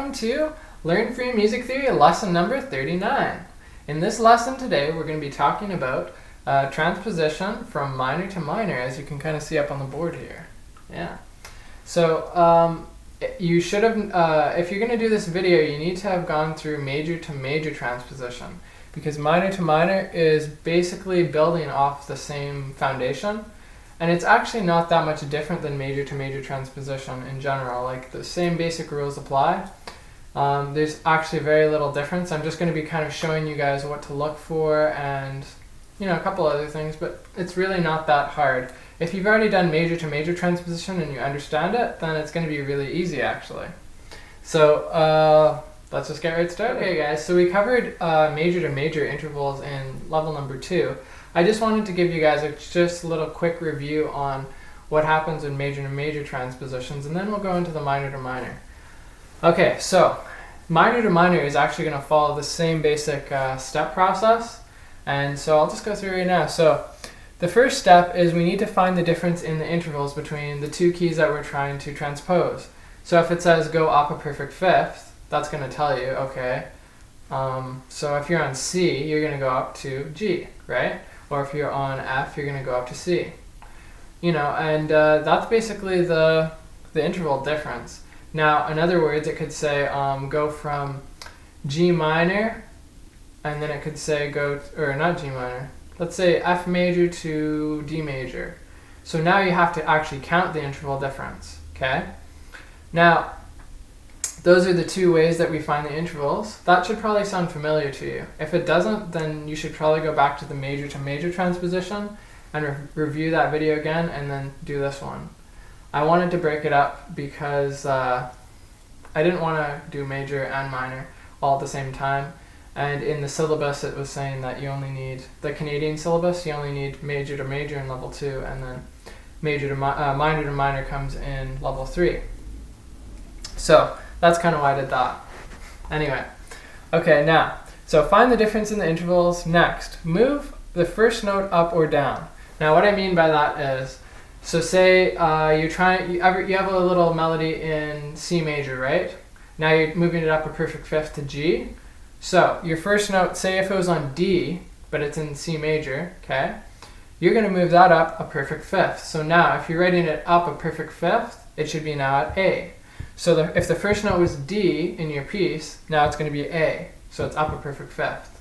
welcome to Learn Free Music Theory lesson number 39. In this lesson today we're going to be talking about transposition from minor to minor, as you can kind of see up on the board here. Yeah. So you should have, if you're going to do this video, you need to have gone through major to major transposition, because minor to minor is basically building off the same foundation. And it's actually not that much different than major to major transposition in general. Like, the same basic rules apply. There's actually very little difference. I'm just going to be kind of showing you guys what to look for and, you know, a couple other things, but it's really not that hard. If you've already done major to major transposition and you understand it, then it's going to be really easy actually. So let's just get right started. Okay guys, so we covered major to major intervals in level number 2. I just wanted to give you guys just a little quick review on what happens in major to major transpositions, and then we'll go into the minor to minor. Okay, so minor to minor is actually going to follow the same basic step process, and so I'll just go through it right now. So the first step is we need to find the difference in the intervals between the two keys that we're trying to transpose. So if it says go up a perfect fifth, that's going to tell you, okay, so if you're on C, you're going to go up to G, right? Or if you're on F, you're going to go up to C. You know, and that's basically the interval difference. Now, in other words, it could say go from G minor, and then it could say or not G minor, let's say F major to D major. So now you have to actually count the interval difference, okay? Now, those are the two ways that we find the intervals. That should probably sound familiar to you. If it doesn't, then you should probably go back to the major to major transposition and review that video again, and then do this one. I wanted to break it up because I didn't want to do major and minor all at the same time. And in the syllabus it was saying that you only need, the Canadian syllabus, you only need major to major in level 2, and then minor to minor comes in level 3. So that's kind of why I did that. Anyway, okay, now, so find the difference in the intervals. Next, move the first note up or down. Now what I mean by that is, so say you have a little melody in C major, right? Now you're moving it up a perfect fifth to G. So your first note, say if it was on D, but it's in C major, okay? You're going to move that up a perfect fifth. So now if you're writing it up a perfect fifth, it should be now at A. So if the first note was D in your piece, now it's going to be A. So it's up a perfect fifth.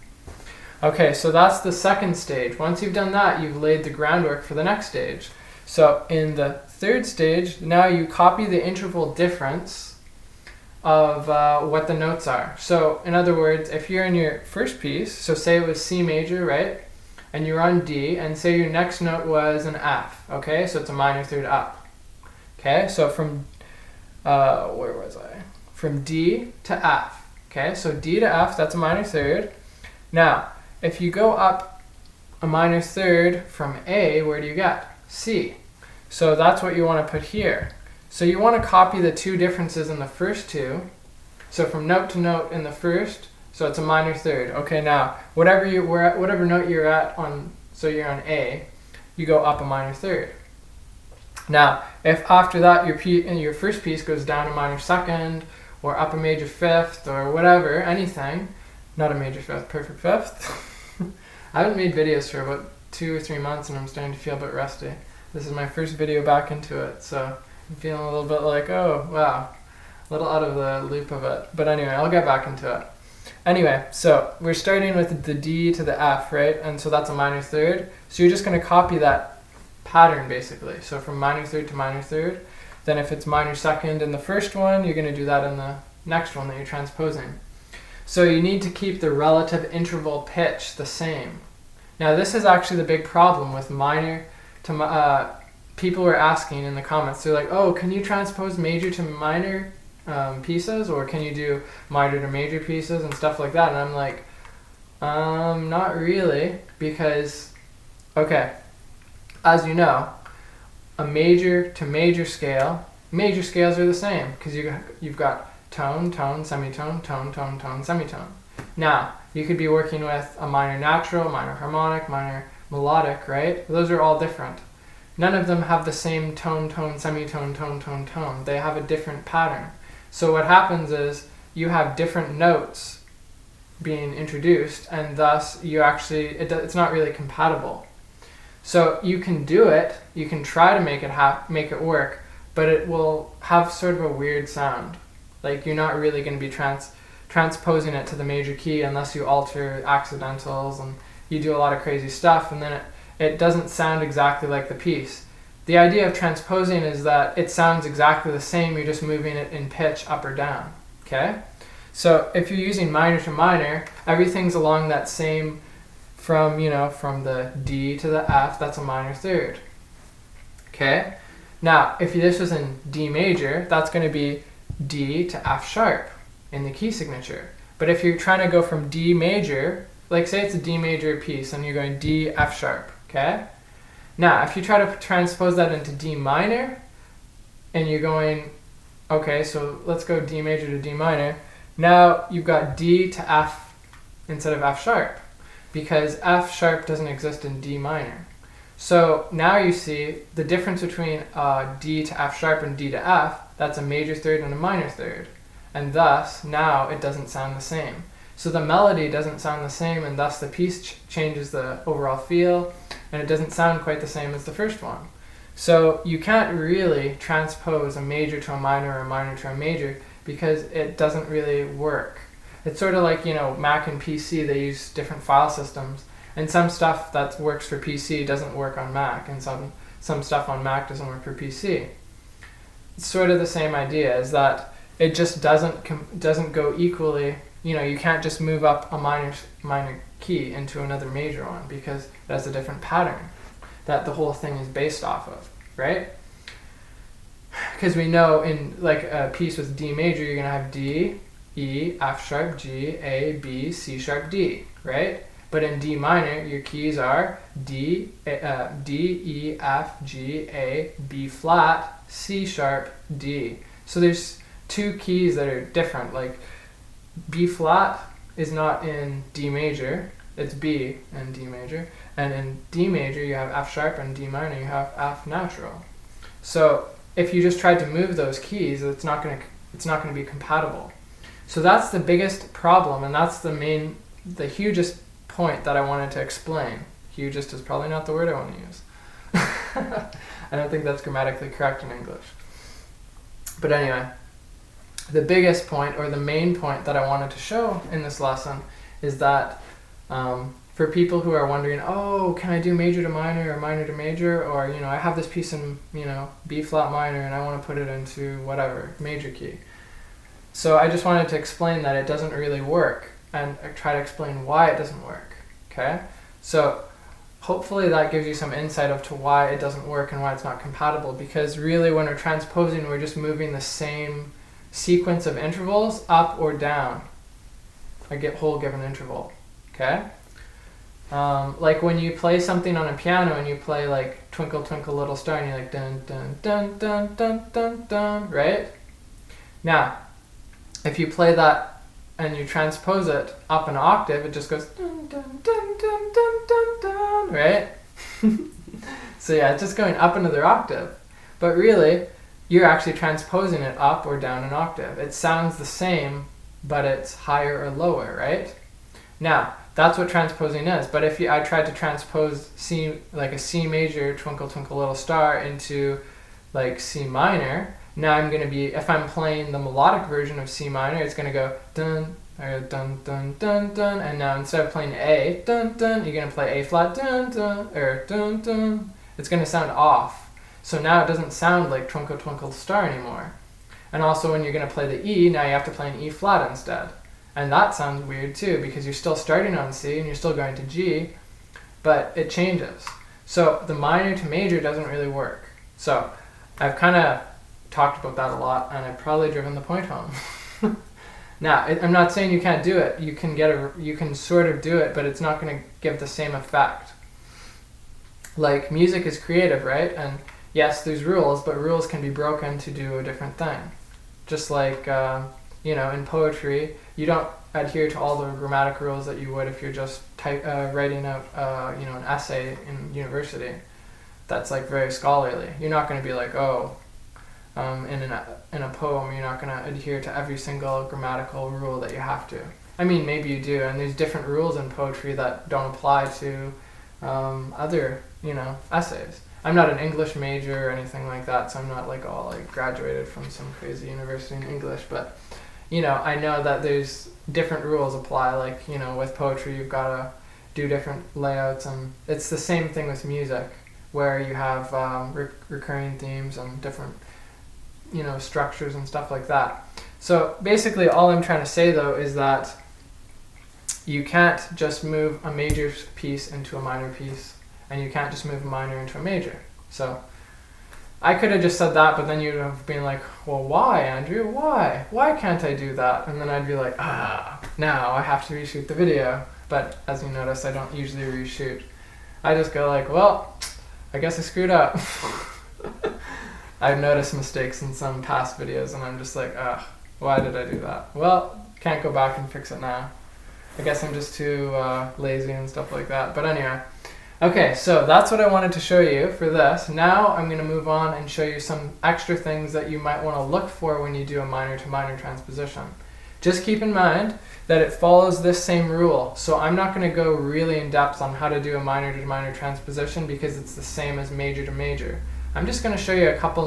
Okay, so that's the second stage. Once you've done that, you've laid the groundwork for the next stage. So in the third stage, now you copy the interval difference of what the notes are. So in other words, if you're in your first piece, so say it was C major, right? And you're on D, and say your next note was an F, okay? So it's a minor third up. Okay, so from where was I? From D to F. Okay, so D to F, that's a minor third. Now, if you go up a minor third from A, where do you get? C. So that's what you want to put here. So you want to copy the two differences in the first two. So from note to note in the first, so it's a minor third. Okay, now, whatever note you're at on, so you're on A, you go up a minor third. Now, if after that your first piece goes down a minor second, or up a major fifth, or whatever, anything, not a major fifth, perfect fifth. I haven't made videos for about 2 or 3 months, and I'm starting to feel a bit rusty. This is my first video back into it, so I'm feeling a little bit like, oh wow, a little out of the loop of it. But anyway, I'll get back into it. Anyway, so we're starting with the D to the F, right? And so that's a minor third. So you're just going to copy that pattern basically. So from minor third to minor third. Then if it's minor second in the first one, you're going to do that in the next one that you're transposing. So you need to keep the relative interval pitch the same. Now this is actually the big problem with minor to people were asking in the comments. They're like, oh, can you transpose major to minor pieces, or can you do minor to major pieces and stuff like that? And I'm like, not really, because, okay, as you know, a major to major scales are the same, because you've got tone, tone, semitone, tone, tone, tone, semitone. Now, you could be working with a minor natural, minor harmonic, minor melodic, right? Those are all different. None of them have the same tone, tone, semitone, tone, tone, tone. They have a different pattern. So what happens is you have different notes being introduced, and thus you actually, it's not really compatible. So you can do it, you can try to make it work, but it will have sort of a weird sound. Like you're not really going to be transposing it to the major key unless you alter accidentals and you do a lot of crazy stuff, and then it doesn't sound exactly like the piece. The idea of transposing is that it sounds exactly the same, you're just moving it in pitch up or down, okay? So if you're using minor to minor, everything's along that same, from the D to the F, that's a minor third, okay? Now, if this was in D major, that's going to be D to F sharp in the key signature. But if you're trying to go from D major, like say it's a D major piece and you're going D, F sharp, okay? Now, if you try to transpose that into D minor, and you're going, okay, so let's go D major to D minor, now you've got D to F instead of F sharp, because F sharp doesn't exist in D minor. So now you see the difference between D to F sharp and D to F, that's a major third and a minor third. And thus, now it doesn't sound the same. So the melody doesn't sound the same, and thus the piece changes the overall feel, and it doesn't sound quite the same as the first one. So you can't really transpose a major to a minor or a minor to a major because it doesn't really work. It's sort of like, Mac and PC, they use different file systems, and some stuff that works for PC doesn't work on Mac, and some stuff on Mac doesn't work for PC. It's sort of the same idea, is that it just doesn't go equally. You can't just move up a minor key into another major one because it has a different pattern that the whole thing is based off of, right? Because we know in like a piece with D major, you're going to have D, E, F sharp, G, A, B, C sharp, D, right? But in D minor, your keys are D, E, F, G, A, B flat, C sharp, D. So there's two keys that are different. Like B flat is not in D major, it's B in D major. And in D major, you have F sharp, and D minor, you have F natural. So if you just tried to move those keys, it's not going to be compatible. So that's the biggest problem, and that's the hugest point that I wanted to explain. Hugest is probably not the word I want to use. I don't think that's grammatically correct in English. But anyway, the biggest point, or the main point that I wanted to show in this lesson is that for people who are wondering, oh, can I do major to minor or minor to major? Or, I have this piece in, B flat minor and I want to put it into whatever, major key. So I just wanted to explain that it doesn't really work, and try to explain why it doesn't work, okay? So hopefully that gives you some insight as to why it doesn't work and why it's not compatible, because really when we're transposing, we're just moving the same sequence of intervals up or down a whole given interval, okay? Like when you play something on a piano and you play like Twinkle Twinkle Little Star and you're like dun dun dun dun dun dun dun, right? Now, if you play that and you transpose it up an octave, it just goes dun dun dun dun dun dun dun, right? So yeah, it's just going up another octave. But really, you're actually transposing it up or down an octave. It sounds the same, but it's higher or lower, right? Now, that's what transposing is. But if I tried to transpose like a C major, Twinkle Twinkle Little Star, into like C minor, now I'm going to be, if I'm playing the melodic version of C minor, it's going to go dun, or dun, dun, dun, dun, and now instead of playing A, dun, dun, you're going to play A flat, dun, dun, or dun, dun. It's going to sound off. So now it doesn't sound like Twinkle Twinkle Star anymore. And also when you're going to play the E, now you have to play an E flat instead. And that sounds weird too, because you're still starting on C and you're still going to G, but it changes. So the minor to major doesn't really work. So I've kind of talked about that a lot, and I've probably driven the point home. Now, I'm not saying you can't do it. You can sort of do it, but it's not going to give the same effect. Like, music is creative, right? And yes, there's rules, but rules can be broken to do a different thing. Just like, in poetry, you don't adhere to all the grammatic rules that you would if you're just writing out, an essay in university that's like very scholarly. You're not going to be like, oh, in a poem, you're not going to adhere to every single grammatical rule that you have to. I mean, maybe you do, and there's different rules in poetry that don't apply to other, essays. I'm not an English major or anything like that, so I'm not like all like graduated from some crazy university in English, but I know that there's different rules apply. Like, with poetry, you've got to do different layouts, and it's the same thing with music, where you have recurring themes and different structures and stuff like that. So basically all I'm trying to say though is that you can't just move a major piece into a minor piece, and you can't just move a minor into a major. So I could have just said that, but then you'd have been like, well, why, Andrew? Why can't I do that? And then I'd be like, now I have to reshoot the video. But as you notice, I don't usually reshoot. I just go like, well, I guess I screwed up. I've noticed mistakes in some past videos, and I'm just like, why did I do that? Well, can't go back and fix it now. I guess I'm just too lazy and stuff like that. But anyway, okay, so that's what I wanted to show you for this. Now I'm going to move on and show you some extra things that you might want to look for when you do a minor to minor transposition. Just keep in mind that it follows this same rule. So I'm not going to go really in depth on how to do a minor to minor transposition because it's the same as major to major. I'm just going to show you a couple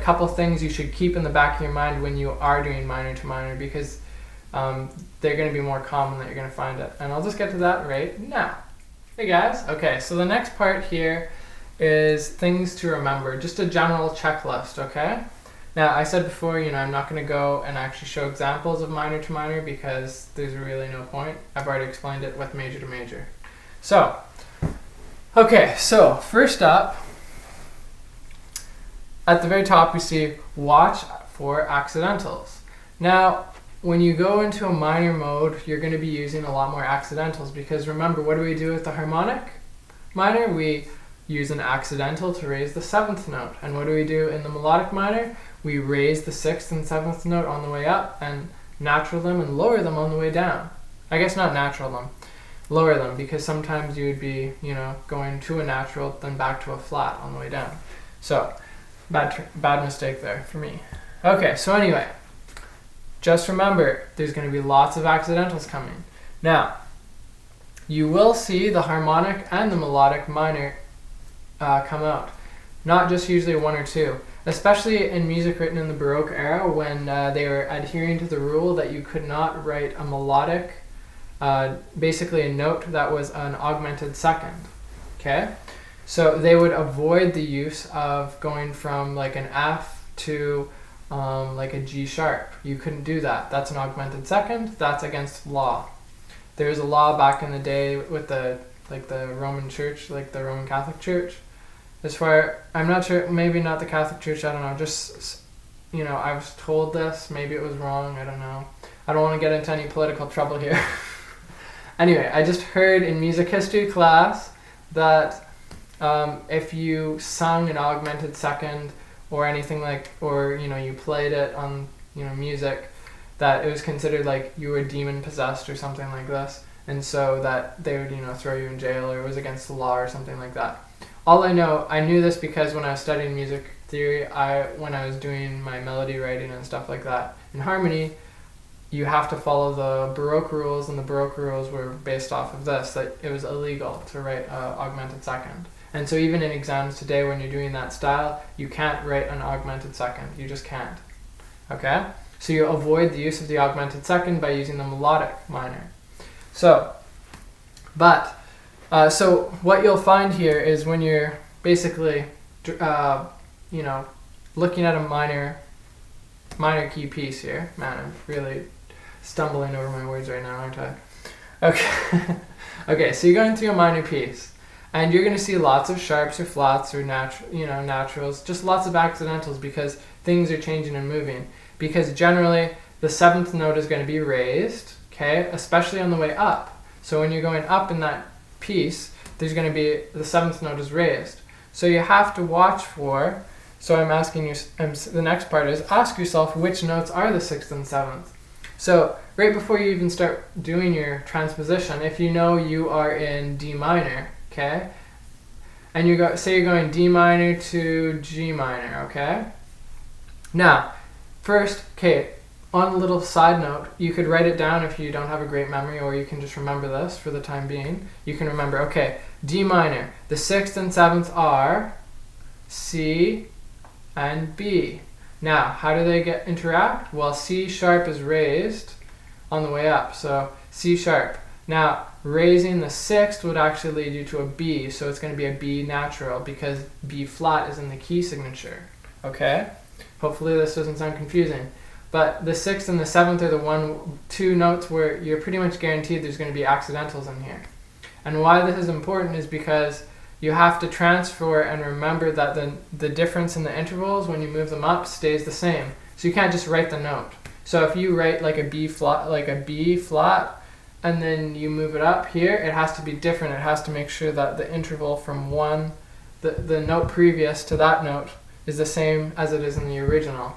couple things you should keep in the back of your mind when you are doing minor to minor, because they're going to be more common that you're going to find it. And I'll just get to that right now. Hey guys, okay, so the next part here is things to remember, just a general checklist, okay? Now, I said before, I'm not going to go and actually show examples of minor to minor because there's really no point. I've already explained it with major to major. So, okay, so first up, at the very top we see watch for accidentals. Now, when you go into a minor mode, you're going to be using a lot more accidentals because remember, what do we do with the harmonic minor? We use an accidental to raise the 7th note. And what do we do in the melodic minor? We raise the 6th and 7th note on the way up and natural them and lower them on the way down. I guess not natural them, lower them, because sometimes you would be, going to a natural, then back to a flat on the way down. So, bad mistake there for me. Okay, so anyway, just remember, there's going to be lots of accidentals coming. Now, you will see the harmonic and the melodic minor come out. Not just usually one or two. Especially in music written in the Baroque era, when they were adhering to the rule that you could not write a melodic, basically a note that was an augmented second. Okay? So they would avoid the use of going from like an F to like a G sharp. You couldn't do that. That's an augmented second. That's against law. There was a law back in the day with the Roman Church, like the Roman Catholic Church. I'm not sure, maybe not the Catholic Church, I don't know, just, I was told this, maybe it was wrong, I don't know. I don't want to get into any political trouble here. Anyway, I just heard in music history class that if you sung an augmented second or anything or you played it on, music, that it was considered like you were demon possessed or something like this. And so that they would, throw you in jail, or it was against the law or something like that. All I know, I knew this because when I was studying music theory, when I was doing my melody writing and stuff like that, in harmony, you have to follow the Baroque rules, and the Baroque rules were based off of this, that it was illegal to write an augmented second. And so even in exams today, when you're doing that style, you can't write an augmented second. You just can't. Okay? So you avoid the use of the augmented second by using the melodic minor. So what you'll find here is when you're basically, looking at a minor key piece here. Man, I'm really stumbling over my words right now, aren't I? Okay. Okay, so you're going through a minor piece, and you're going to see lots of sharps or flats or naturals, just lots of accidentals because things are changing and moving. Because generally, the 7th note is going to be raised, okay, especially on the way up. So when you're going up in that piece, there's going to be the 7th note is raised. So you have to watch for, so I'm asking you, the next part is ask yourself which notes are the 6th and 7th. So right before you even start doing your transposition, if you know you are in D minor, okay, and say you're going D minor to G minor, okay, Now, first, okay, on a little side note, you could write it down if you don't have a great memory, or you can just remember this for the time being. You can remember, okay, D minor, the 6th and 7th are C and B. Now, how do they interact? Well, C sharp is raised on the way up, so C sharp. Now, raising the 6th would actually lead you to a B, so it's going to be a B natural because B flat is in the key signature. Okay? Hopefully this doesn't sound confusing. But the 6th and the 7th are the two notes where you're pretty much guaranteed there's going to be accidentals in here. And why this is important is because you have to transfer and remember that the difference in the intervals when you move them up stays the same. So you can't just write the note. So if you write like a B flat, and then you move it up here, it has to be different. It has to make sure that the interval from the note previous to that note is the same as it is in the original.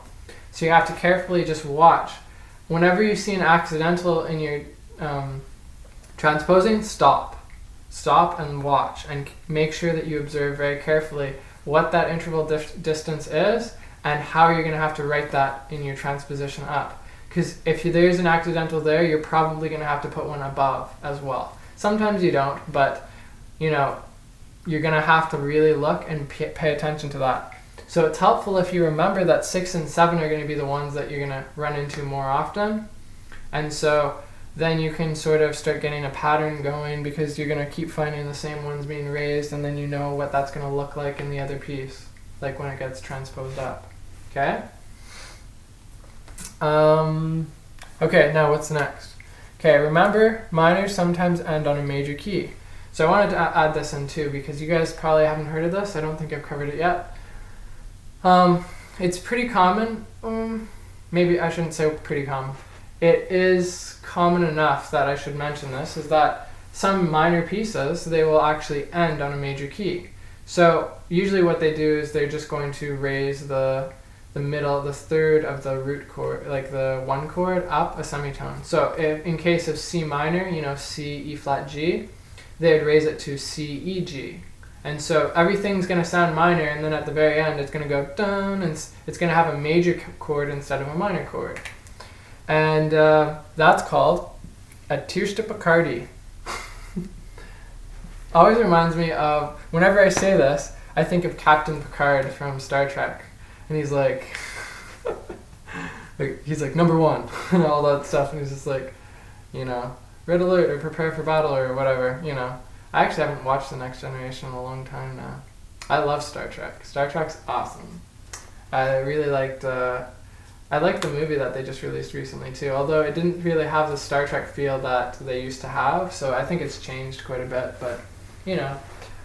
So you have to carefully just watch. Whenever you see an accidental in your transposing, stop. Stop and watch, and make sure that you observe very carefully what that interval distance is and how you're going to have to write that in your transposition up. Because if there's an accidental there, you're probably going to have to put one above as well. Sometimes you don't, but you're going to have to really look and pay attention to that. So it's helpful if you remember that 6 and 7 are going to be the ones that you're going to run into more often. And so then you can sort of start getting a pattern going because you're going to keep finding the same ones being raised, and then you know what that's going to look like in the other piece, like when it gets transposed up. Okay? Okay, now what's next? Okay, remember, minors sometimes end on a major key. So I wanted to add this in too because you guys probably haven't heard of this. I don't think I've covered it yet. It's pretty common. Maybe I shouldn't say pretty common. It is common enough that I should mention this, is that some minor pieces, they will actually end on a major key. So usually what they do is they're just going to raise the middle, the third of the root chord, like the 1 chord, up a semitone. So in case of C minor, C, E flat, G, they would raise it to C, E, G. And so everything's going to sound minor, and then at the very end it's going to go dun, and it's going to have a major chord instead of a minor chord. And that's called a tierste Picardy. Always reminds me of, whenever I say this, I think of Captain Picard from Star Trek. And he's like, number 1 and all that stuff. And he's just like, red alert or prepare for battle or whatever, I actually haven't watched The Next Generation in a long time now. I love Star Trek. Star Trek's awesome. I really liked, I liked the movie that they just released recently too, although it didn't really have the Star Trek feel that they used to have, so I think it's changed quite a bit, but,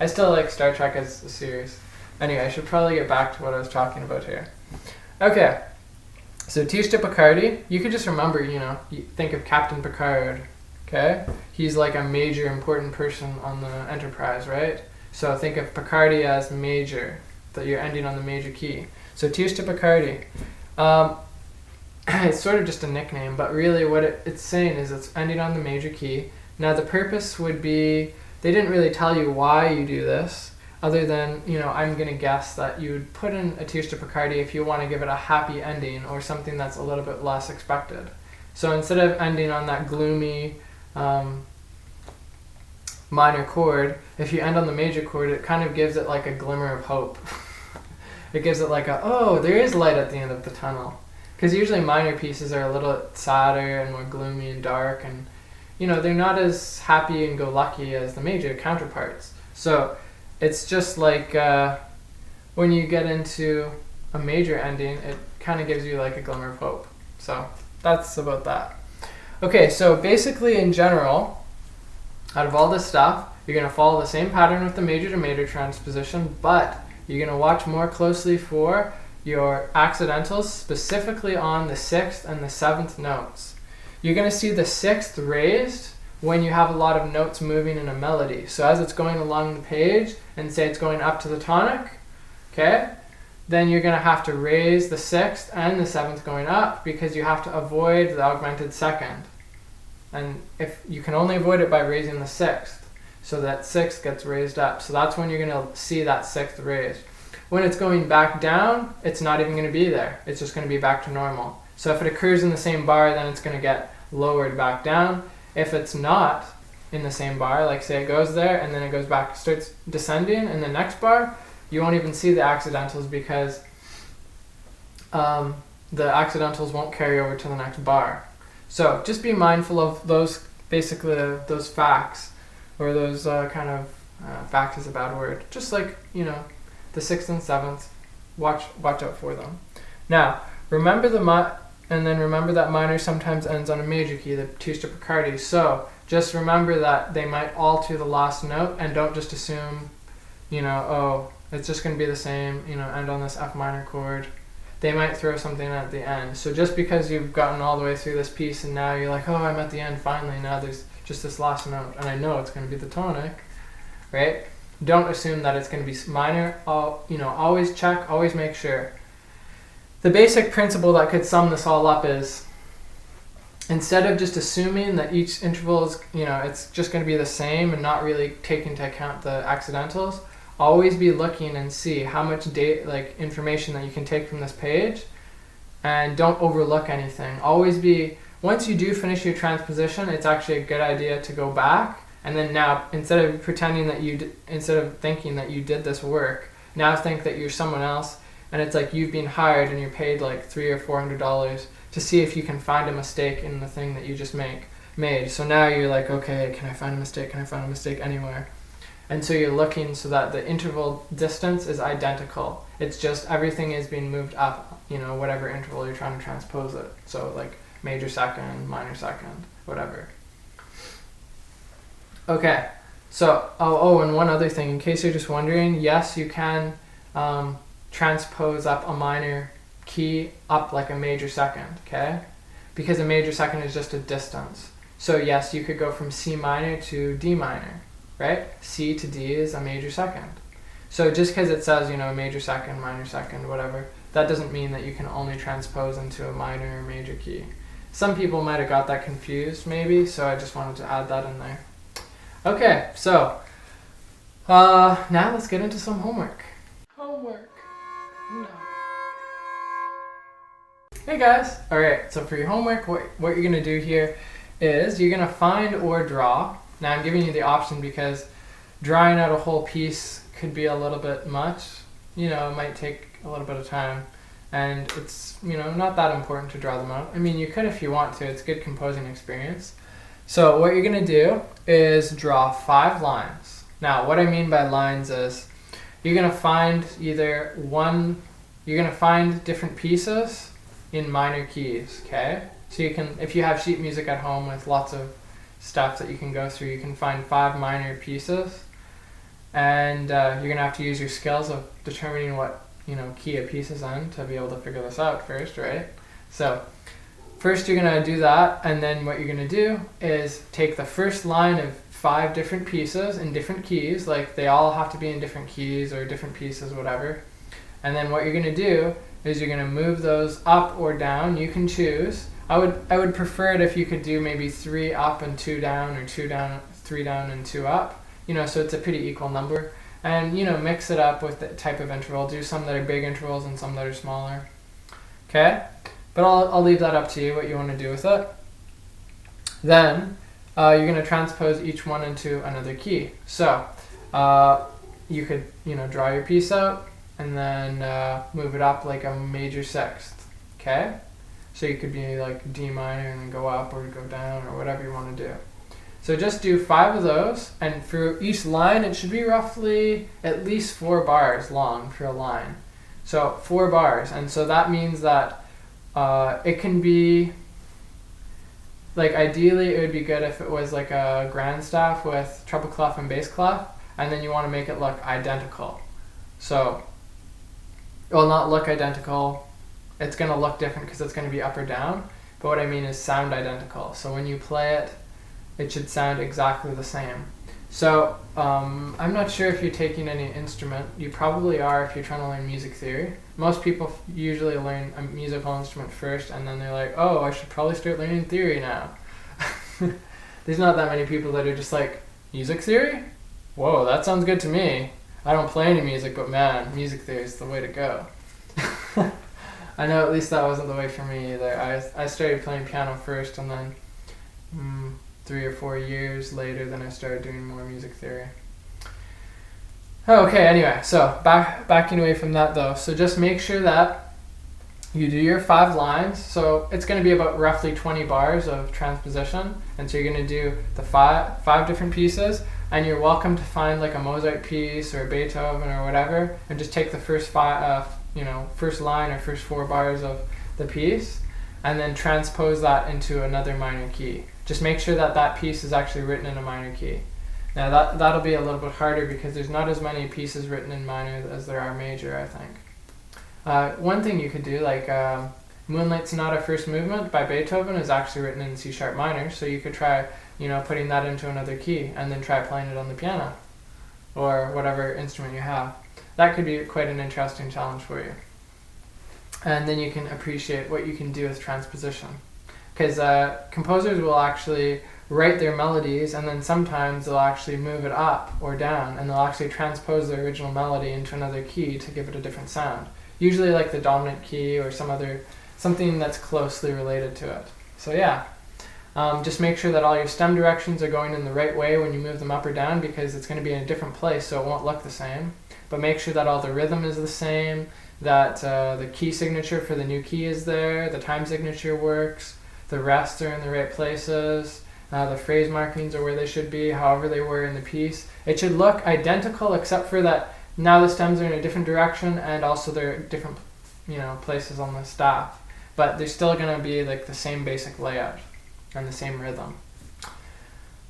I still like Star Trek as a series. Anyway, I should probably get back to what I was talking about here. Okay, so tierste Picardy, you could just remember, you think of Captain Picard, okay? He's like a major important person on the Enterprise, right? So think of Picardy as major, that you're ending on the major key. So tierste Picardy. It's sort of just a nickname, but really what it's saying is it's ending on the major key. Now the purpose would be, they didn't really tell you why you do this, other than, I'm going to guess that you would put in a tierste Picardy if you want to give it a happy ending or something that's a little bit less expected. So instead of ending on that gloomy minor chord, if you end on the major chord, it kind of gives it like a glimmer of hope. It gives it like there is light at the end of the tunnel. Because usually minor pieces are a little sadder and more gloomy and dark, and they're not as happy and go lucky as the major counterparts. So it's just like when you get into a major ending, it kind of gives you like a glimmer of hope. So that's about that. Okay, so basically in general, out of all this stuff, you're going to follow the same pattern with the major to major transposition, but you're going to watch more closely for your accidentals, specifically on the 6th and the 7th notes. You're going to see the 6th raised when you have a lot of notes moving in a melody. So as it's going along the page, and say it's going up to the tonic, okay, then you're going to have to raise the 6th and the 7th going up because you have to avoid the augmented second. And if you can only avoid it by raising the 6th, so that 6th gets raised up. So that's when you're going to see that 6th raised. when it's going back down, it's not even going to be there. It's just going to be back to normal. So if it occurs in the same bar, then it's going to get lowered back down. If it's not in the same bar, like say it goes there and then it goes back, starts descending in the next bar, you won't even see the accidentals because the accidentals won't carry over to the next bar. So just be mindful of those, basically those facts, or those facts is a bad word. Just like, the 6th and 7th, watch out for them. Now, remember remember that minor sometimes ends on a major key, the two-step Picardy. So just remember that they might alter the last note, and don't just assume, it's just going to be the same, end on this F minor chord. They might throw something at the end. So just because you've gotten all the way through this piece and now you're like, oh, I'm at the end finally, now there's just this last note, and I know it's going to be the tonic, right? Don't assume that it's going to be minor. Always check, always make sure. The basic principle that could sum this all up is, instead of just assuming that each interval is, it's just going to be the same and not really taking into account the accidentals, always be looking and see how much information that you can take from this page, and don't overlook anything. Always be, once you do finish your transposition, it's actually a good idea to go back, and then now, instead of thinking that you did this work, now think that you're someone else, and it's like you've been hired and you're paid like $300 or $400 to see if you can find a mistake in the thing that you just made. So now you're like, okay, can I find a mistake? Can I find a mistake anywhere? And so you're looking so that the interval distance is identical. It's just everything is being moved up, whatever interval you're trying to transpose it. So like major second, minor second, whatever. Okay, so, and one other thing, in case you're just wondering, yes, you can transpose up a minor key up like a major second, okay? Because a major second is just a distance. So yes, you could go from C minor to D minor, right? C to D is a major second. So just because it says, major second, minor second, whatever, that doesn't mean that you can only transpose into a minor or major key. Some people might have got that confused maybe, so I just wanted to add that in there. Okay, so now let's get into some homework. Homework. No. Hey guys. Alright, so for your homework, what you're going to do here is you're going to find or draw. Now I'm giving you the option because drawing out a whole piece could be a little bit much. It might take a little bit of time, and it's, not that important to draw them out. I mean, you could if you want to. It's a good composing experience. So what you're going to do is draw 5 lines. Now what I mean by lines is you're going to find different pieces in minor keys, okay? So you can, if you have sheet music at home with lots of stuff that you can go through, you can find 5 minor pieces, and you're going to have to use your skills of determining what, key a piece is in to be able to figure this out first, right? So first you're going to do that, and then what you're going to do is take the first line of 5 different pieces in different keys, like they all have to be in different keys or different pieces, whatever. And then what you're going to do is you're going to move those up or down. You can choose. I would prefer it if you could do maybe 3 up and 2 down, or 2 down, 3 down and 2 up, so it's a pretty equal number. And mix it up with the type of interval. Do some that are big intervals and some that are smaller. Okay? But I'll leave that up to you, what you want to do with it. Then you're going to transpose each one into another key. So you could draw your piece out and then move it up like a major sixth. Okay? So you could be like D minor and then go up or go down or whatever you want to do. So just do 5 of those, and for each line it should be roughly at least 4 bars long for a line. So 4 bars, and so that means that it can be, like ideally it would be good if it was like a grand staff with treble clef and bass clef, and then you want to make it look identical. So it will not look identical, it's going to look different because it's going to be up or down, but what I mean is sound identical. So when you play it, it should sound exactly the same. So I'm not sure if you're taking any instrument. You probably are if you're trying to learn music theory. Most people usually learn a musical instrument first, and then they're like, oh, I should probably start learning theory now. There's not that many people that are just like, music theory? Whoa, that sounds good to me. I don't play any music, but man, music theory is the way to go. I know at least that wasn't the way for me either. I started playing piano first, and then 3 or 4 years later, then I started doing more music theory. Okay, anyway, so backing away from that though, so just make sure that you do your 5 lines. So it's going to be about roughly 20 bars of transposition, and so you're going to do the five different pieces, and you're welcome to find like a Mozart piece or Beethoven or whatever, and just take the first first line or first 4 bars of the piece, and then transpose that into another minor key. Just make sure that that piece is actually written in a minor key. Now that'll be a little bit harder because there's not as many pieces written in minor as there are major, I think. One thing you could do, like Moonlight Sonata First Movement by Beethoven is actually written in C sharp minor, so you could try putting that into another key and then try playing it on the piano or whatever instrument you have. That could be quite an interesting challenge for you. And then you can appreciate what you can do with transposition. Because composers will actually write their melodies, and then sometimes they'll actually move it up or down, and they'll actually transpose the original melody into another key to give it a different sound. Usually like the dominant key or something that's closely related to it. So yeah, just make sure that all your stem directions are going in the right way when you move them up or down, because it's going to be in a different place, so it won't look the same. But make sure that all the rhythm is the same, that the key signature for the new key is there, the time signature works, the rests are in the right places, the phrase markings are where they should be, however they were in the piece. It should look identical, except for that now the stems are in a different direction, and also they're different places on the staff. But they're still going to be like the same basic layout and the same rhythm.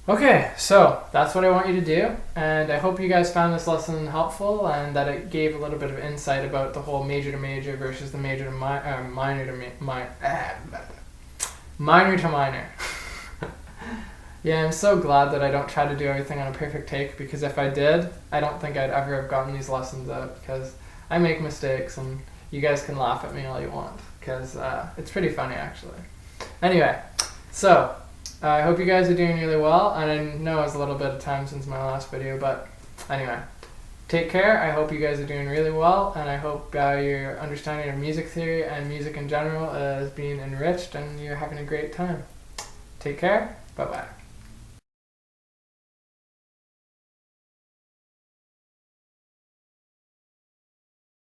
Okay, so that's what I want you to do, and I hope you guys found this lesson helpful and that it gave a little bit of insight about the whole major to major versus the major to minor to minor. Yeah, I'm so glad that I don't try to do everything on a perfect take, because if I did, I don't think I'd ever have gotten these lessons out, because I make mistakes and you guys can laugh at me all you want, because it's pretty funny actually. Anyway, so I hope you guys are doing really well, and I know it's a little bit of time since my last video, but anyway, take care. I hope you guys are doing really well, and I hope your understanding of music theory and music in general is being enriched and you're having a great time. Take care. Bye-bye.